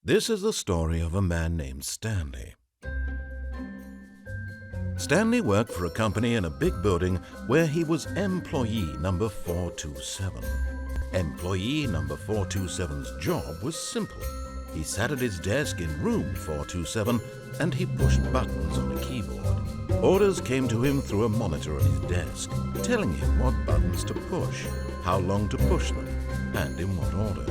This is the story of a man named Stanley. Stanley worked for a company in a big building where he was employee number 427. Employee number 427's job was simple. He sat at his desk in room 427 and he pushed buttons on a keyboard. Orders came to him through a monitor on his desk, telling him what buttons to push, how long to push them, and in what order.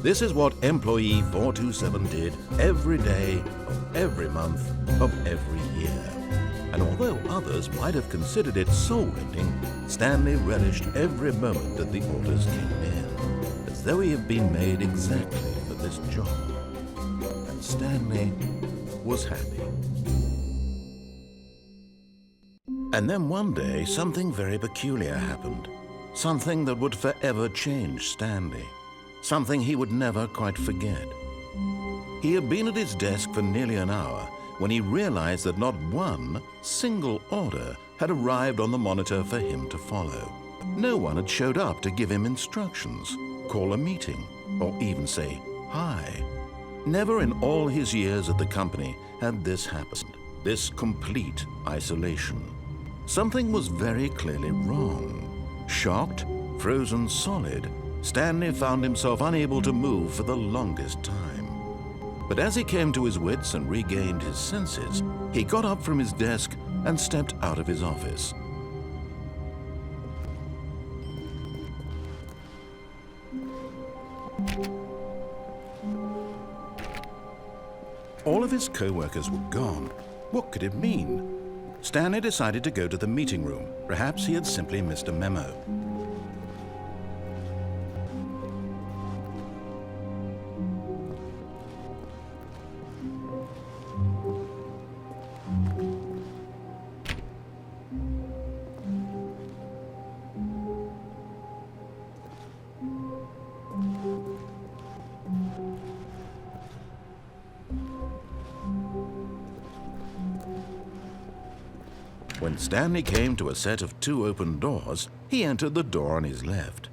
This is what employee 427 did every day of every month of every year. And although others might have considered it soul-rending, Stanley relished every moment that the orders came in, as though he had been made exactly for this job. And Stanley was happy. And then one day, something very peculiar happened. Something that would forever change Stanley. Something he would never quite forget. He had been at his desk for nearly an hour when he realized that not one single order had arrived on the monitor for him to follow. No one had showed up to give him instructions, call a meeting, or even say hi. Never in all his years at the company had this happened, this complete isolation. Something was very clearly wrong. Shocked, frozen solid, Stanley found himself unable to move for the longest time. But as he came to his wits and regained his senses, he got up from his desk and stepped out of his office. All of his co-workers were gone. What could it mean? Stanley decided to go to the meeting room. Perhaps he had simply missed a memo. When Stanley came to a set of two open doors, he entered the door on his left.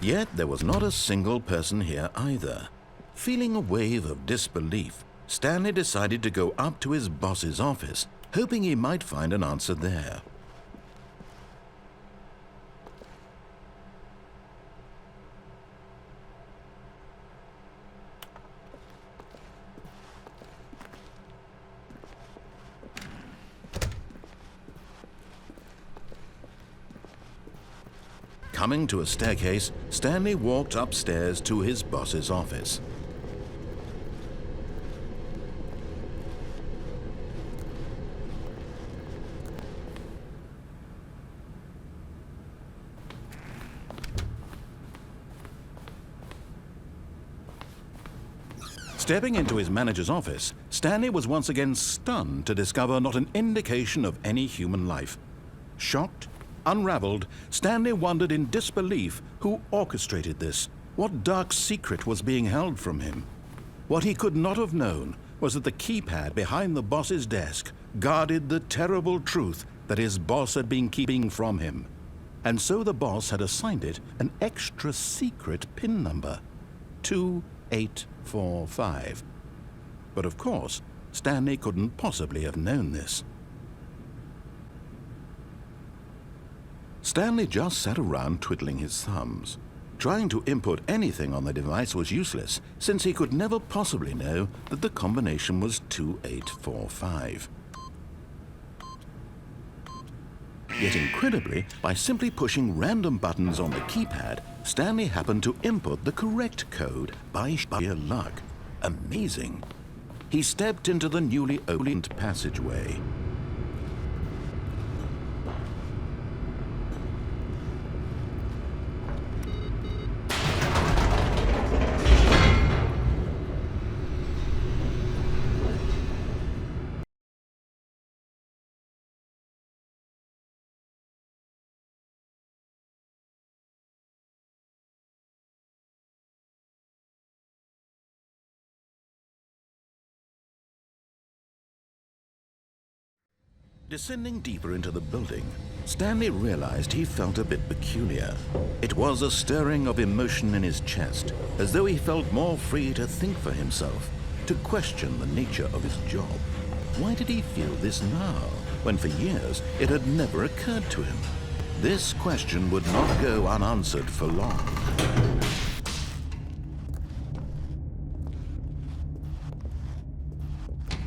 Yet there was not a single person here either. Feeling a wave of disbelief, Stanley decided to go up to his boss's office, hoping he might find an answer there. Coming to a staircase, Stanley walked upstairs to his boss's office. Stepping into his manager's office, Stanley was once again stunned to discover not an indication of any human life. Shocked, unraveled, Stanley wondered in disbelief who orchestrated this. What dark secret was being held from him? What he could not have known was that the keypad behind the boss's desk guarded the terrible truth that his boss had been keeping from him. And so the boss had assigned it an extra secret PIN number, 2845. But of course, Stanley couldn't possibly have known this. Stanley just sat around twiddling his thumbs. Trying to input anything on the device was useless, since he could never possibly know that the combination was 2845. Yet incredibly, by simply pushing random buttons on the keypad, Stanley happened to input the correct code by sheer luck. Amazing. He stepped into the newly opened passageway. Descending deeper into the building, Stanley realized he felt a bit peculiar. It was a stirring of emotion in his chest, as though he felt more free to think for himself, to question the nature of his job. Why did he feel this now, when for years it had never occurred to him? This question would not go unanswered for long.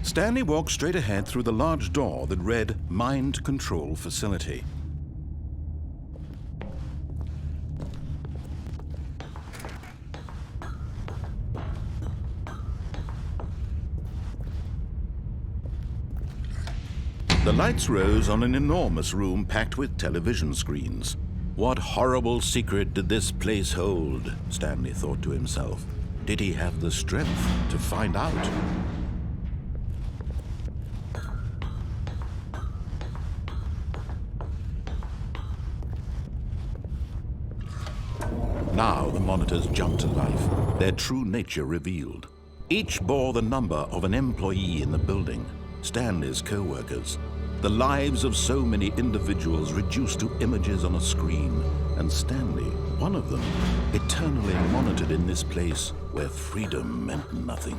Stanley walked straight ahead through the large door that read Mind Control Facility. The lights rose on an enormous room packed with television screens. What horrible secret did this place hold? Stanley thought to himself. Did he have the strength to find out? Now the monitors jumped to life, their true nature revealed. Each bore the number of an employee in the building, Stanley's co-workers. The lives of so many individuals reduced to images on a screen, and Stanley, one of them, eternally monitored in this place where freedom meant nothing.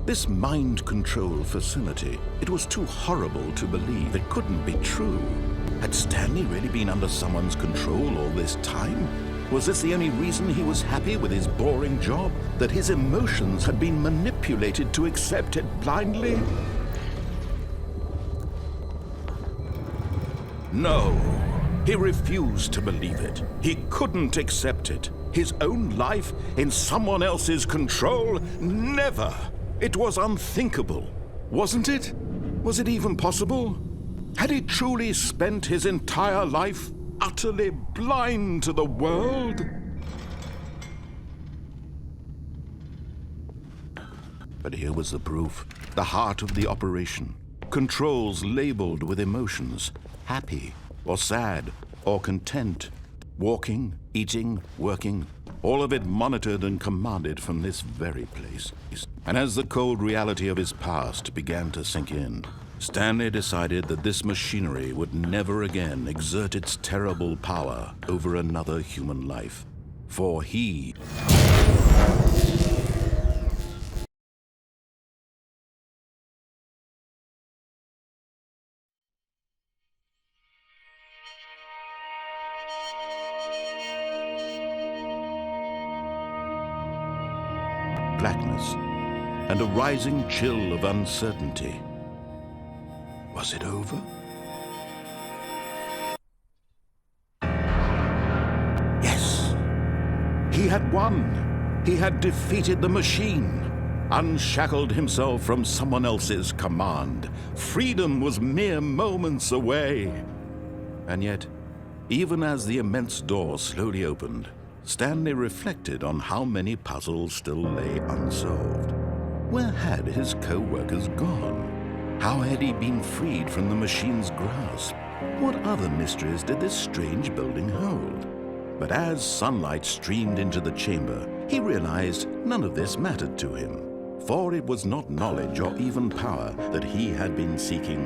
This mind control facility, it was too horrible to believe. It couldn't be true. Had Stanley really been under someone's control all this time? Was this the only reason he was happy with his boring job? That his emotions had been manipulated to accept it blindly? No, he refused to believe it. He couldn't accept it. His own life in someone else's control? Never! It was unthinkable, wasn't it? Was it even possible? Had he truly spent his entire life utterly blind to the world? But here was the proof, the heart of the operation. Controls labeled with emotions, happy or sad or content, walking, eating, working, all of it monitored and commanded from this very place. And as the cold reality of his past began to sink in, Stanley decided that this machinery would never again exert its terrible power over another human life. For he... blackness and a rising chill of uncertainty. Was it over? Yes! He had won! He had defeated the machine, unshackled himself from someone else's command. Freedom was mere moments away. And yet, even as the immense door slowly opened, Stanley reflected on how many puzzles still lay unsolved. Where had his co-workers gone? How had he been freed from the machine's grasp? What other mysteries did this strange building hold? But as sunlight streamed into the chamber, he realized none of this mattered to him, for it was not knowledge or even power that he had been seeking,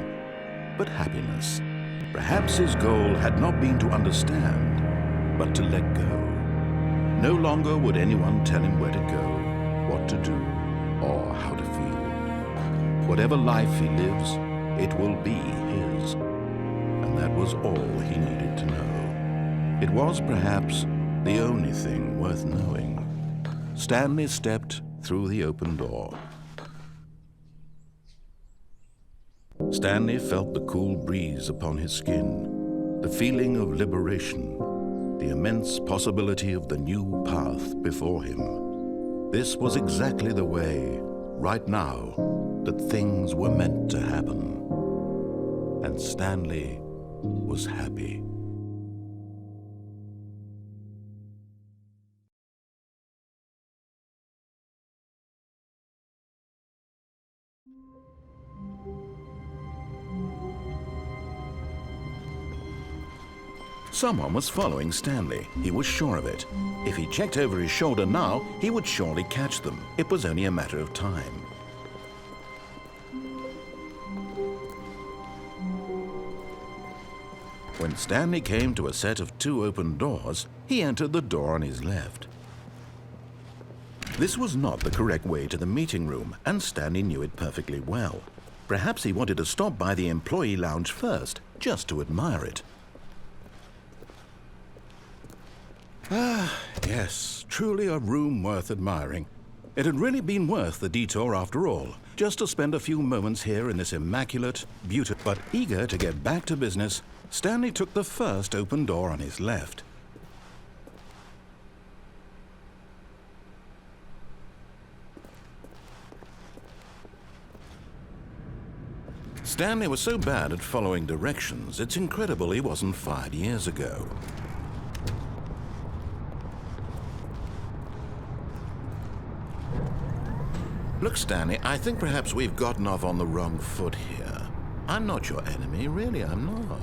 but happiness. Perhaps his goal had not been to understand, but to let go. No longer would anyone tell him where to go, what to do, or how to feel. Whatever life he lives, it will be his. And that was all he needed to know. It was perhaps the only thing worth knowing. Stanley stepped through the open door. Stanley felt the cool breeze upon his skin, the feeling of liberation, the immense possibility of the new path before him. This was exactly the way, right now, that things were meant to happen. And Stanley was happy. Someone was following Stanley. He was sure of it. If he checked over his shoulder now, he would surely catch them. It was only a matter of time. When Stanley came to a set of 2 open doors, he entered the door on his left. This was not the correct way to the meeting room, and Stanley knew it perfectly well. Perhaps he wanted to stop by the employee lounge first, just to admire it. Ah, yes, truly a room worth admiring. It had really been worth the detour after all, just to spend a few moments here in this immaculate, beautiful. But eager to get back to business, Stanley took the first open door on his left. Stanley was so bad at following directions, it's incredible he wasn't fired years ago. Look, Stanley, I think perhaps we've gotten off on the wrong foot here. I'm not your enemy, really, I'm not.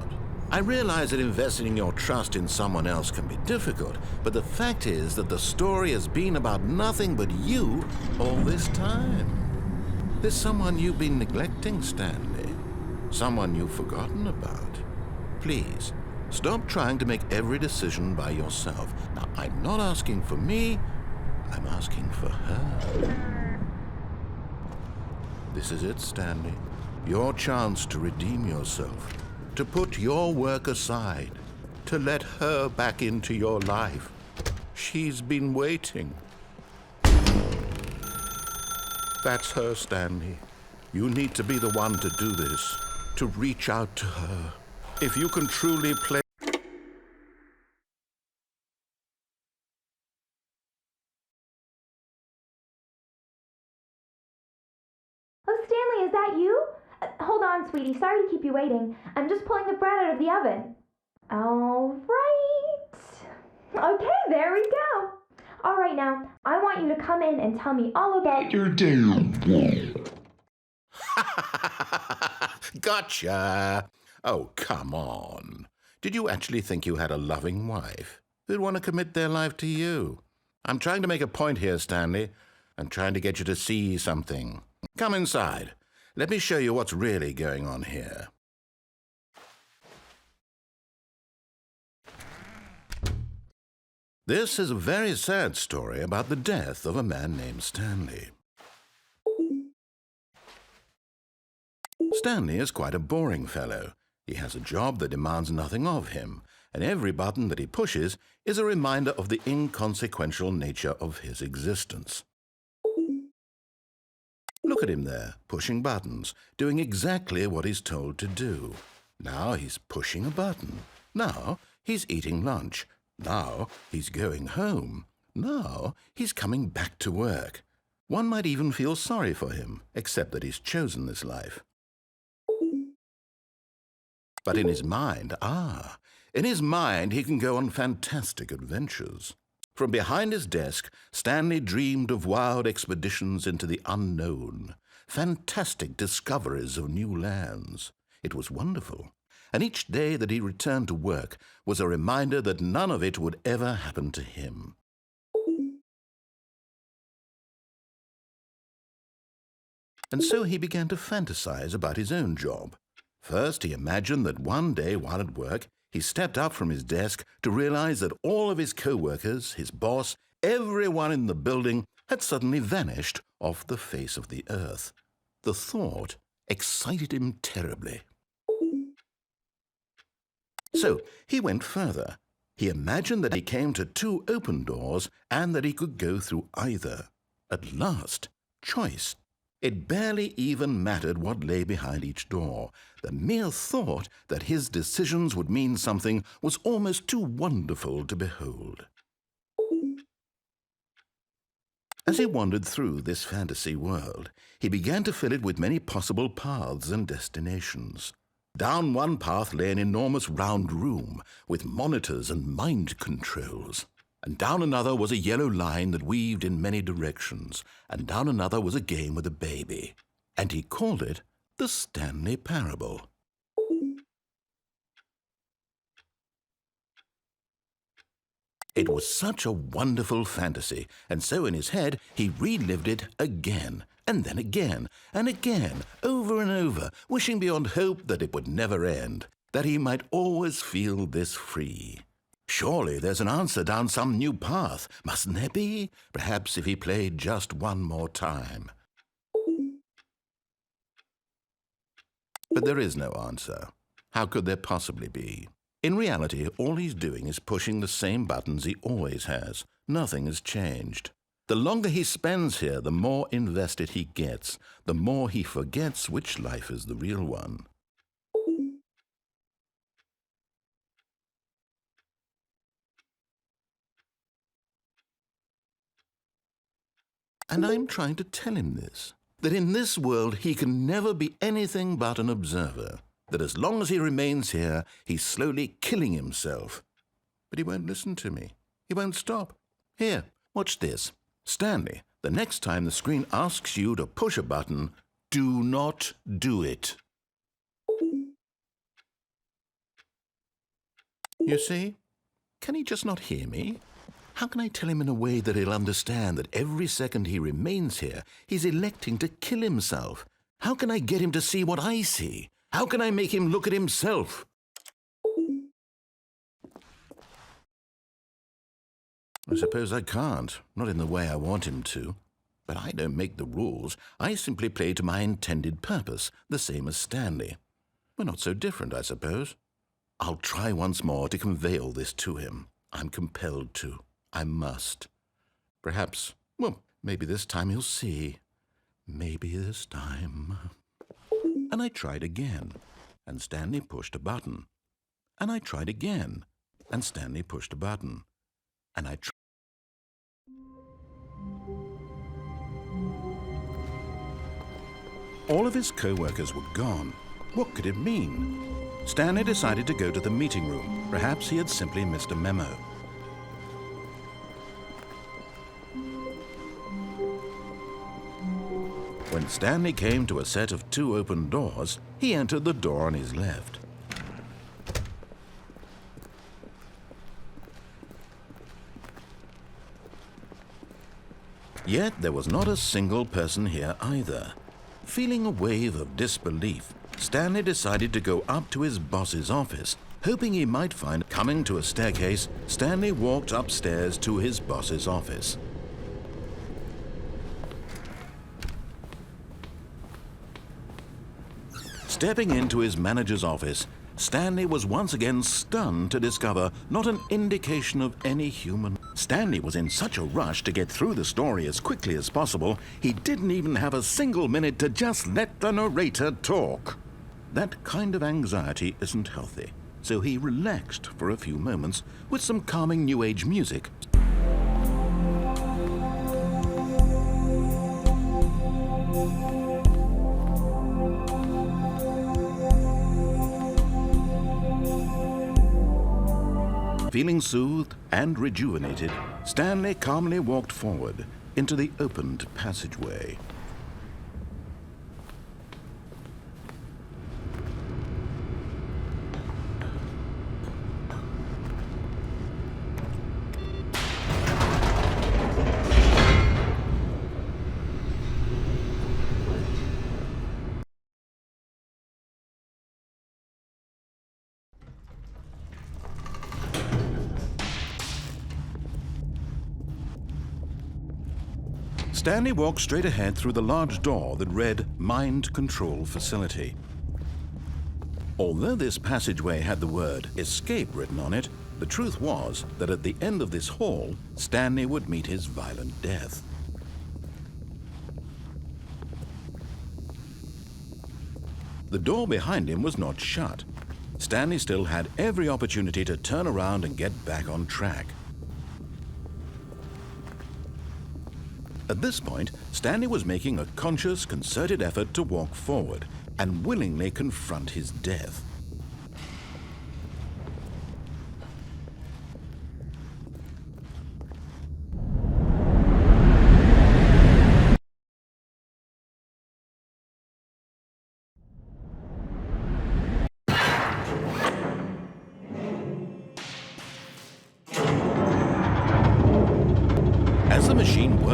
I realize that investing your trust in someone else can be difficult, but the fact is that the story has been about nothing but you all this time. There's someone you've been neglecting, Stanley. Someone you've forgotten about. Please, stop trying to make every decision by yourself. Now, I'm not asking for me, I'm asking for her. This is it, Stanley. Your chance to redeem yourself, to put your work aside, to let her back into your life. She's been waiting. That's her, Stanley. You need to be the one to do this, to reach out to her. If you can truly play... Oh, Stanley, is that you? Hold on, sweetie. Sorry to keep you waiting. I'm just pulling the bread out of the oven. All right. Okay, there we go. All right, now, I want you to come in and tell me all about your day. Gotcha! Oh, come on. Did you actually think you had a loving wife who'd want to commit their life to you? I'm trying to make a point here, Stanley. I'm trying to get you to see something. Come inside. Let me show you what's really going on here. This is a very sad story about the death of a man named Stanley. Stanley is quite a boring fellow. He has a job that demands nothing of him, and every button that he pushes is a reminder of the inconsequential nature of his existence. Look at him there, pushing buttons, doing exactly what he's told to do. Now he's pushing a button. Now he's eating lunch. Now he's going home. Now he's coming back to work. One might even feel sorry for him, except that he's chosen this life. But in his mind, he can go on fantastic adventures. From behind his desk, Stanley dreamed of wild expeditions into the unknown, fantastic discoveries of new lands. It was wonderful, and each day that he returned to work was a reminder that none of it would ever happen to him. And so he began to fantasize about his own job. First, he imagined that one day while at work, he stepped up from his desk to realize that all of his co-workers, his boss, everyone in the building had suddenly vanished off the face of the earth. The thought excited him terribly. So he went further. He imagined that he came to 2 open doors and that he could go through either. At last, choice. It barely even mattered what lay behind each door. The mere thought that his decisions would mean something was almost too wonderful to behold. As he wandered through this fantasy world, he began to fill it with many possible paths and destinations. Down one path lay an enormous round room with monitors and mind controls. And down another was a yellow line that weaved in many directions, and down another was a game with a baby. And he called it the Stanley Parable. It was such a wonderful fantasy, and so in his head he relived it again, and then again, and again, over and over, wishing beyond hope that it would never end, that he might always feel this free. Surely there's an answer down some new path, mustn't there be? Perhaps if he played just one more time. But there is no answer. How could there possibly be? In reality, all he's doing is pushing the same buttons he always has. Nothing has changed. The longer he spends here, the more invested he gets, the more he forgets which life is the real one. And I'm trying to tell him this, that in this world he can never be anything but an observer, that as long as he remains here, he's slowly killing himself. But he won't listen to me. He won't stop. Here, watch this. Stanley, the next time the screen asks you to push a button, do not do it. You see? Can he just not hear me? How can I tell him in a way that he'll understand that every second he remains here, he's electing to kill himself? How can I get him to see what I see? How can I make him look at himself? I suppose I can't, not in the way I want him to. But I don't make the rules. I simply play to my intended purpose, the same as Stanley. We're not so different, I suppose. I'll try once more to convey all this to him. I'm compelled to. I must. Perhaps, well, maybe this time he'll see. Maybe this time. And I tried again, and Stanley pushed a button. And I tried again, and Stanley pushed a button. And I tried. All of his co-workers were gone. What could it mean? Stanley decided to go to the meeting room. Perhaps he had simply missed a memo. When Stanley came to a set of 2 open doors, he entered the door on his left. Yet there was not a single person here either. Feeling a wave of disbelief, Stanley decided to go up to his boss's office, hoping he might find. Coming to a staircase, Stanley walked upstairs to his boss's office. Stepping into his manager's office, Stanley was once again stunned to discover not an indication of any human. Stanley was in such a rush to get through the story as quickly as possible, he didn't even have a single minute to just let the narrator talk. That kind of anxiety isn't healthy, so he relaxed for a few moments with some calming New Age music. Feeling soothed and rejuvenated, Stanley calmly walked forward into the opened passageway. Stanley walked straight ahead through the large door that read Mind Control Facility. Although this passageway had the word Escape written on it, the truth was that at the end of this hall, Stanley would meet his violent death. The door behind him was not shut. Stanley still had every opportunity to turn around and get back on track. At this point, Stanley was making a conscious, concerted effort to walk forward and willingly confront his death.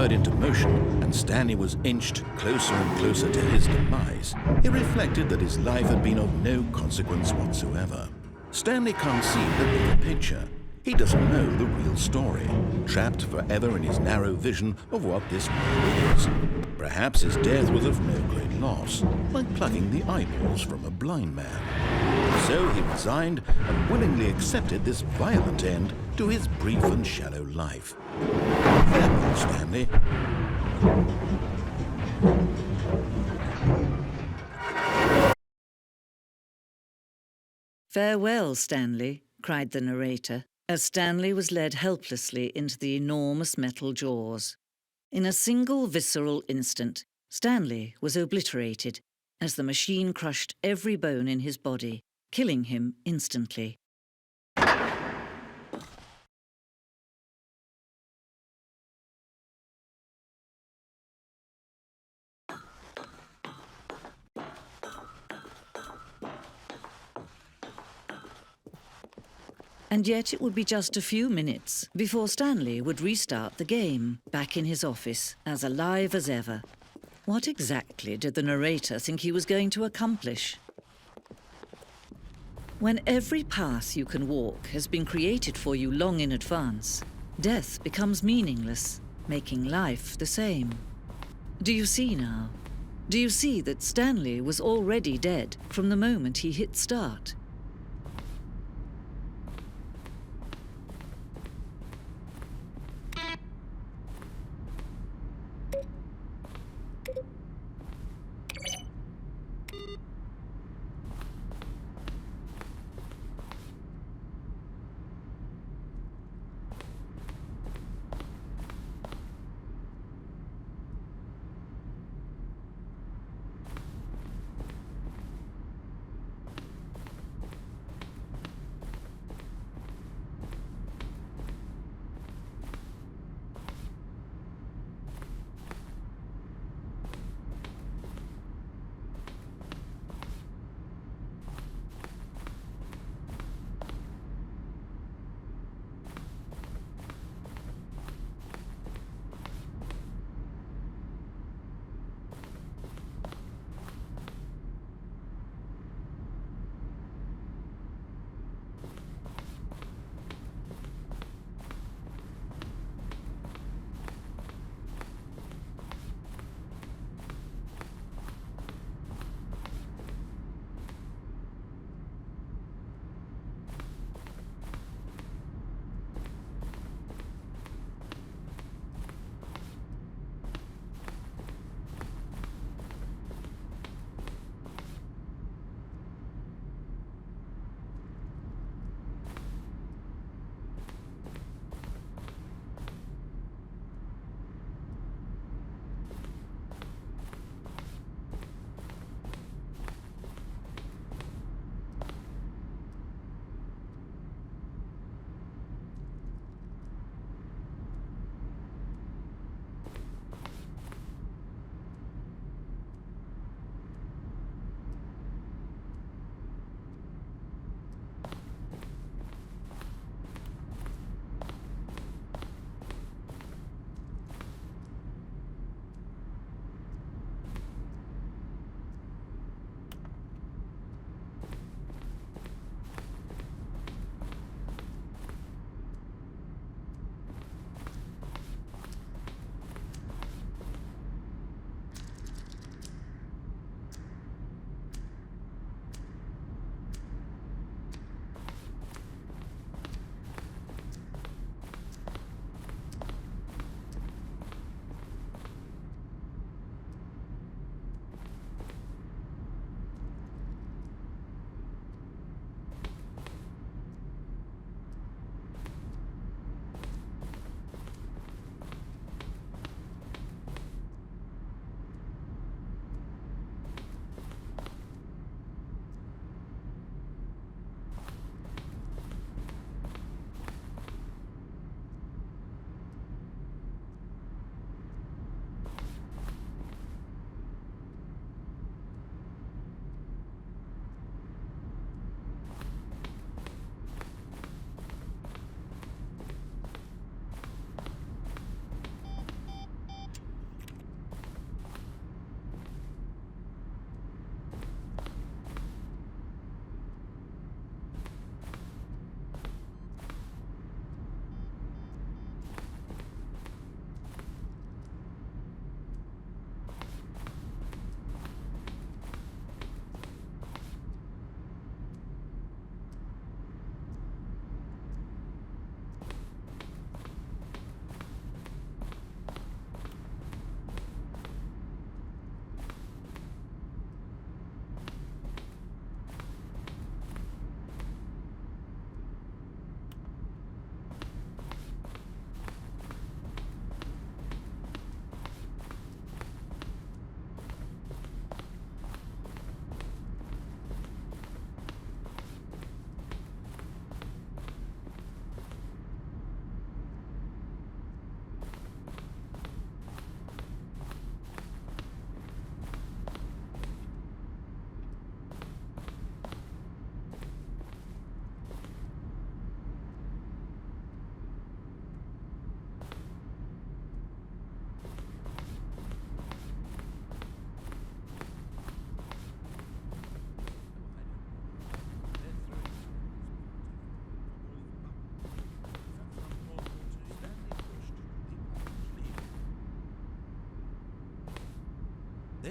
spurred into motion and Stanley was inched closer and closer to his demise, he reflected that his life had been of no consequence whatsoever. Stanley can't see the bigger picture. He doesn't know the real story, trapped forever in his narrow vision of what this world is. Perhaps his death was of no great loss, like plucking the eyeballs from a blind man. So he resigned and willingly accepted this violent end to his brief and shallow life. Farewell, Stanley. "Farewell, Stanley," cried the narrator, as Stanley was led helplessly into the enormous metal jaws. In a single visceral instant, Stanley was obliterated as the machine crushed every bone in his body, killing him instantly. And yet it would be just a few minutes before Stanley would restart the game, back in his office, as alive as ever. What exactly did the narrator think he was going to accomplish? When every path you can walk has been created for you long in advance, death becomes meaningless, making life the same. Do you see now? Do you see that Stanley was already dead from the moment he hit start?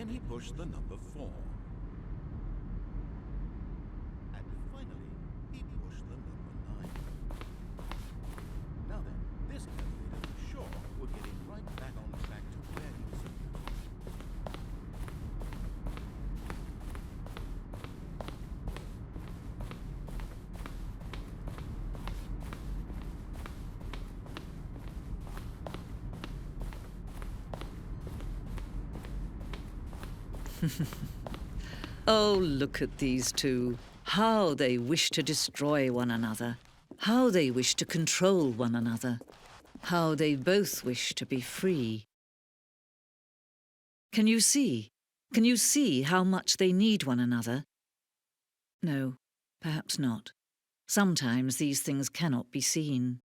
Then he pushed the number 4. And finally, he pushed the number 9. Now then, this calculator for sure would get him right back on track to where he was supposed. Oh, look at these two. How they wish to destroy one another. How they wish to control one another. How they both wish to be free. Can you see? Can you see how much they need one another? No, perhaps not. Sometimes these things cannot be seen.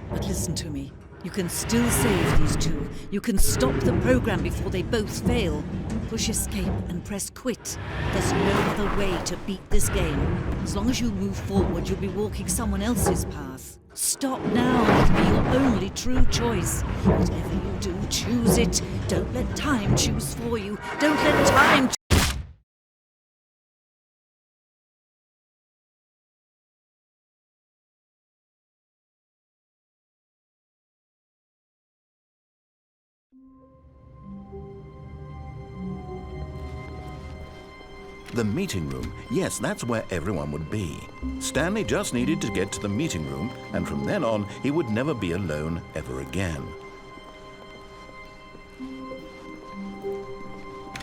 But listen to me. You can still save these two. You can stop the program before they both fail. Push escape and press quit. There's no other way to beat this game. As long as you move forward, you'll be walking someone else's path. Stop now. It'll be your only true choice. Whatever you do, choose it. Don't let time choose for you. Don't let time The meeting room. Yes, that's where everyone would be. Stanley just needed to get to the meeting room, and from then on, he would never be alone ever again.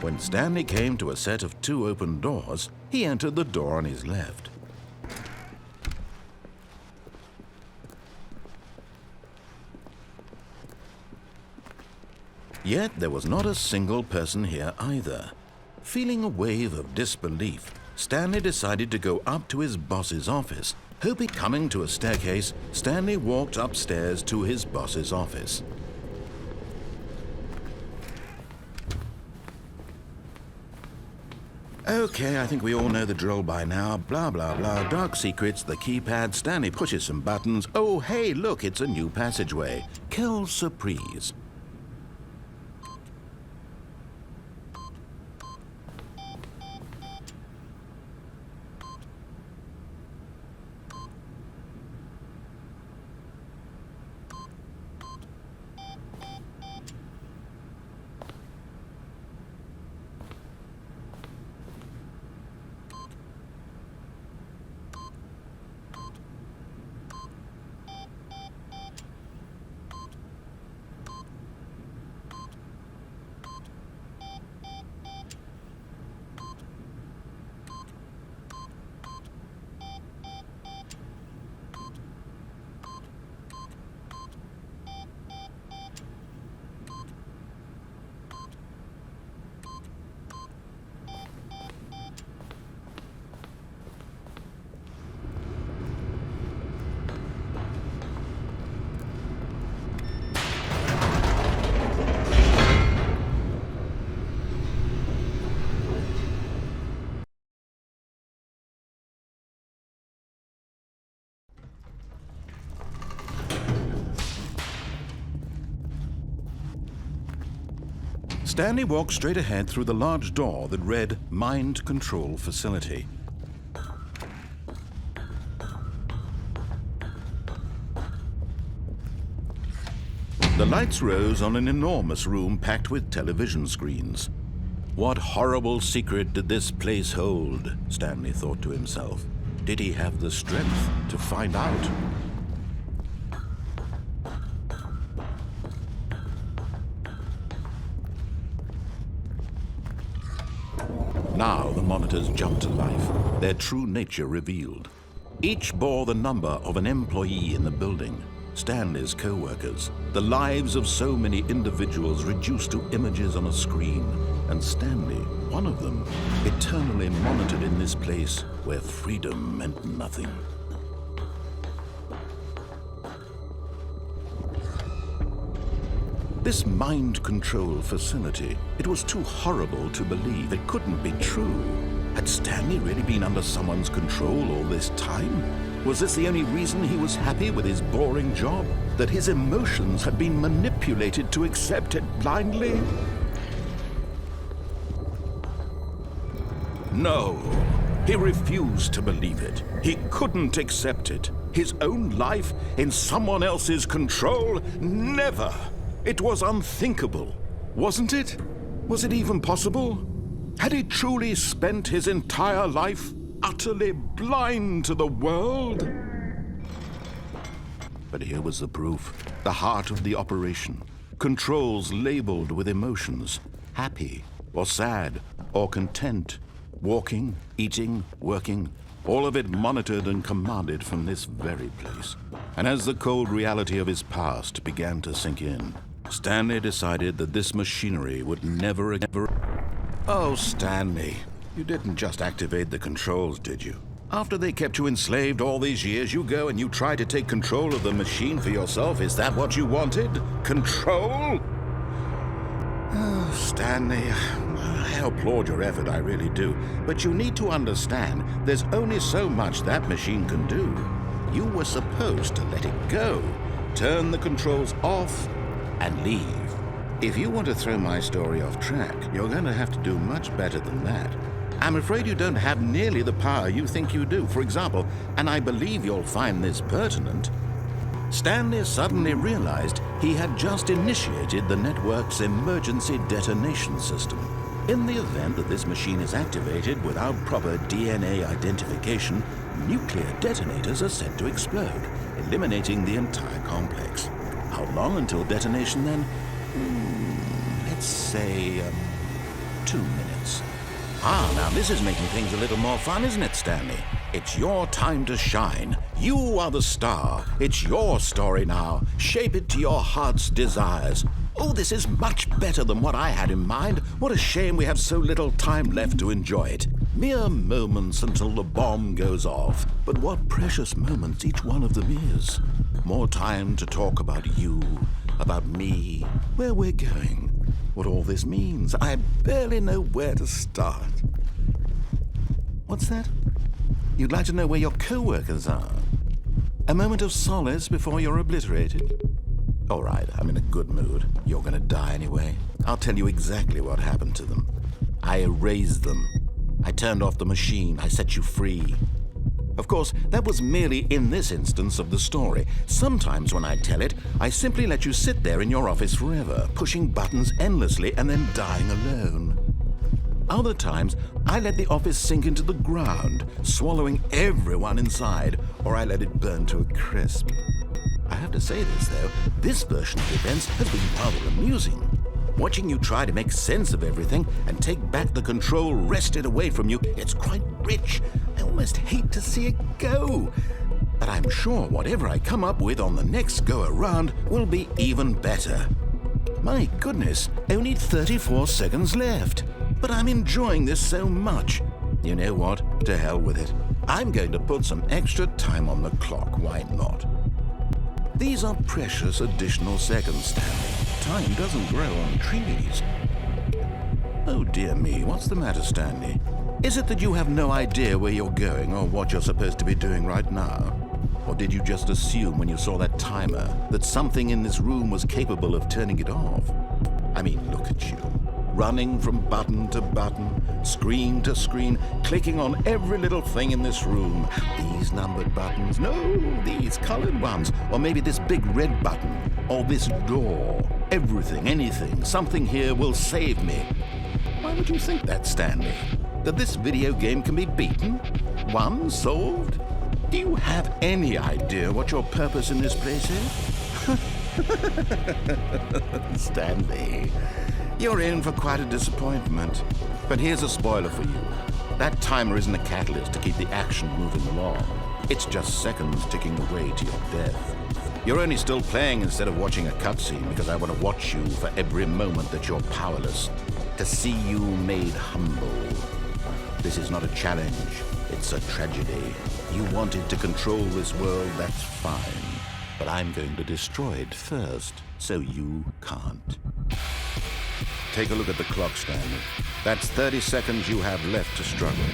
When Stanley came to a set of 2 open doors, he entered the door on his left. Yet there was not a single person here either. Feeling a wave of disbelief, Stanley decided to go up to his boss's office. Hoping coming to a staircase, Stanley walked upstairs to his boss's office. Okay, I think we all know the drill by now. Blah, blah, blah. Dark secrets, the keypad. Stanley pushes some buttons. Oh, hey, look, it's a new passageway. Quelle surprise. Stanley walked straight ahead through the large door that read Mind Control Facility. The lights rose on an enormous room packed with television screens. What horrible secret did this place hold? Stanley thought to himself. Did he have the strength to find out? Now the monitors jumped to life, their true nature revealed. Each bore the number of an employee in the building, Stanley's co-workers, the lives of so many individuals reduced to images on a screen, and Stanley, one of them, eternally monitored in this place where freedom meant nothing. This mind control facility, it was too horrible to believe. It couldn't be true. Had Stanley really been under someone's control all this time? Was this the only reason he was happy with his boring job? That his emotions had been manipulated to accept it blindly? No, he refused to believe it. He couldn't accept it. His own life in someone else's control? Never! It was unthinkable, wasn't it? Was it even possible? Had he truly spent his entire life utterly blind to the world? But here was the proof, the heart of the operation. Controls labeled with emotions, happy or sad or content, walking, eating, working, all of it monitored and commanded from this very place. And as the cold reality of his past began to sink in, Stanley decided that this machinery would never ever... Oh, Stanley, you didn't just activate the controls, did you? After they kept you enslaved all these years, you go and you try to take control of the machine for yourself. Is that what you wanted? Control? Oh, Stanley, I applaud your effort, I really do. But you need to understand, there's only so much that machine can do. You were supposed to let it go, turn the controls off, and leave. If you want to throw my story off track, you're going to have to do much better than that. I'm afraid you don't have nearly the power you think you do. For example, and I believe you'll find this pertinent, Stanley suddenly realized he had just initiated the network's emergency detonation system. In the event that this machine is activated without proper DNA identification, nuclear detonators are set to explode, eliminating the entire complex. How long until detonation then? Let's say 2 minutes. Now this is making things a little more fun, isn't it, Stanley? It's your time to shine. You are the star. It's your story now. Shape it to your heart's desires. Oh, this is much better than what I had in mind. What a shame we have so little time left to enjoy it. Mere moments until the bomb goes off. But what precious moments each one of them is. More time to talk about you, about me, where we're going, what all this means. I barely know where to start. What's that? You'd like to know where your co-workers are? A moment of solace before you're obliterated? All right, I'm in a good mood. You're gonna die anyway. I'll tell you exactly what happened to them. I erased them. I turned off the machine. I set you free. Of course, that was merely in this instance of the story. Sometimes when I tell it, I simply let you sit there in your office forever, pushing buttons endlessly and then dying alone. Other times, I let the office sink into the ground, swallowing everyone inside, or I let it burn to a crisp. I have to say this, though, this version of events has been rather amusing. Watching you try to make sense of everything and take back the control wrested away from you, it's quite rich. I almost hate to see it go. But I'm sure whatever I come up with on the next go-around will be even better. My goodness, only 34 seconds left. But I'm enjoying this so much. You know what? To hell with it. I'm going to put some extra time on the clock. Why not? These are precious additional seconds, Stanley. Time doesn't grow on trees. Oh dear me, what's the matter, Stanley? Is it that you have no idea where you're going or what you're supposed to be doing right now? Or did you just assume when you saw that timer that something in this room was capable of turning it off? I mean, look at you. Running from button to button, screen to screen, clicking on every little thing in this room. These numbered buttons, no, these colored ones, or maybe this big red button, or this door. Everything, anything, something here will save me. Why would you think that, Stanley? That this video game can be beaten? Won? Solved? Do you have any idea what your purpose in this place is? Stanley, you're in for quite a disappointment. But here's a spoiler for you. That timer isn't a catalyst to keep the action moving along. It's just seconds ticking away to your death. You're only still playing instead of watching a cutscene because I want to watch you for every moment that you're powerless, to see you made humble. This is not a challenge, it's a tragedy. You wanted to control this world, that's fine. But I'm going to destroy it first, so you can't. Take a look at the clock, Stanley. That's 30 seconds you have left to struggle.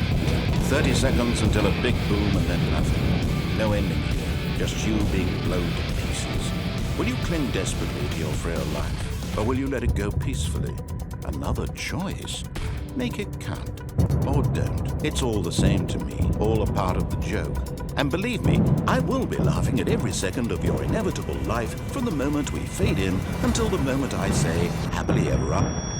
30 seconds until a big boom and then nothing. No ending here, just you being blown to pieces. Will you cling desperately to your frail life, or will you let it go peacefully? Another choice. Make it count. Or don't. It's all the same to me, all a part of the joke. And believe me, I will be laughing at every second of your inevitable life from the moment we fade in until the moment I say, happily ever after.